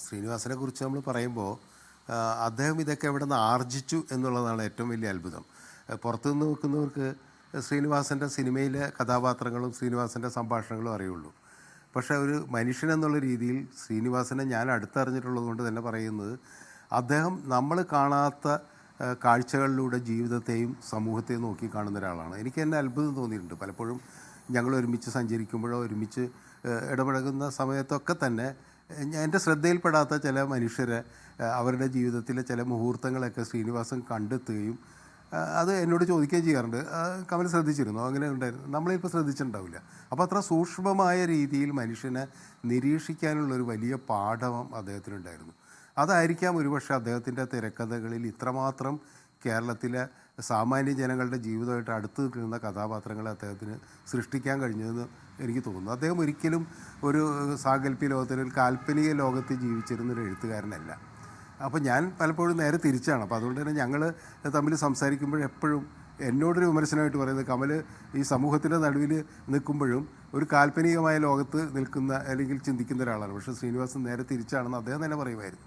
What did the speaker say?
ശ്രീനിവാസനെ കുറിച്ച് നമ്മൾ പറയുമ്പോൾ അദ്ദേഹം ഇതൊക്കെ എവിടെ നിന്ന് ആർജിച്ചു എന്നുള്ളതാണ് ഏറ്റവും വലിയ അത്ഭുതം. പുറത്തുനിന്ന് നോക്കുന്നവർക്ക് ശ്രീനിവാസൻ്റെ സിനിമയിലെ കഥാപാത്രങ്ങളും ശ്രീനിവാസൻ്റെ സംഭാഷണങ്ങളും അറിയുള്ളൂ. പക്ഷേ ഒരു മനുഷ്യനെന്നുള്ള രീതിയിൽ ശ്രീനിവാസനെ ഞാൻ അടുത്തറിഞ്ഞിട്ടുള്ളത് കൊണ്ട് തന്നെ പറയുന്നത്, അദ്ദേഹം നമ്മൾ കാണാത്ത കാഴ്ചകളിലൂടെ ജീവിതത്തെയും സമൂഹത്തെയും നോക്കി കാണുന്ന ഒരാളാണ്. എനിക്ക് തന്നെ അത്ഭുതം തോന്നിയിട്ടുണ്ട്. പലപ്പോഴും ഞങ്ങൾ ഒരുമിച്ച് സഞ്ചരിക്കുമ്പോഴോ ഒരുമിച്ച് ഇടപഴകുന്ന സമയത്തൊക്കെ തന്നെ എൻ്റെ ശ്രദ്ധയിൽപ്പെടാത്ത ചില മനുഷ്യരെ, അവരുടെ ജീവിതത്തിലെ ചില മുഹൂർത്തങ്ങളൊക്കെ ശ്രീനിവാസൻ കണ്ടെത്തുകയും അത് എന്നോട് ചോദിക്കുകയും ചെയ്യാറുണ്ട്. കമൽ ശ്രദ്ധിച്ചിരുന്നു, അങ്ങനെ ഉണ്ടായിരുന്നു, നമ്മളിപ്പോൾ ശ്രദ്ധിച്ചിട്ടുണ്ടാവില്ല. അപ്പോൾ അത്ര സൂക്ഷ്മമായ രീതിയിൽ മനുഷ്യനെ നിരീക്ഷിക്കാനുള്ളൊരു വലിയ പാഠം അദ്ദേഹത്തിനുണ്ടായിരുന്നു. അതായിരിക്കാം ഒരുപക്ഷെ അദ്ദേഹത്തിൻ്റെ തിരക്കഥകളിൽ ഇത്രമാത്രം കേരളത്തിലെ സാമാന്യ ജനങ്ങളുടെ ജീവിതമായിട്ട് അടുത്ത് നിൽക്കുന്ന കഥാപാത്രങ്ങളെ അദ്ദേഹത്തിന് സൃഷ്ടിക്കാൻ കഴിഞ്ഞതെന്ന് എനിക്ക് തോന്നുന്നു. അദ്ദേഹം ഒരിക്കലും ഒരു സാങ്കല്പിക ലോകത്തിൽ, ഒരു കാൽപ്പനിക ലോകത്ത് ജീവിച്ചിരുന്നൊരു എഴുത്തുകാരനല്ല. അപ്പോൾ ഞാൻ പലപ്പോഴും നേരെ തിരിച്ചാണ്. അപ്പോൾ അതുകൊണ്ട് തന്നെ ഞങ്ങൾ തമ്മിൽ സംസാരിക്കുമ്പോഴെപ്പോഴും എന്നോടൊരു വിമർശനമായിട്ട് പറയുന്നത്, കമൽ ഈ സമൂഹത്തിൻ്റെ നടുവിൽ നിൽക്കുമ്പോഴും ഒരു കാൽപ്പനികമായ ലോകത്ത് നിൽക്കുന്ന അല്ലെങ്കിൽ ചിന്തിക്കുന്ന ഒരാളാണ്. പക്ഷേ ശ്രീനിവാസൻ നേരെ തിരിച്ചാണെന്ന് അദ്ദേഹം തന്നെ പറയുമായിരുന്നു.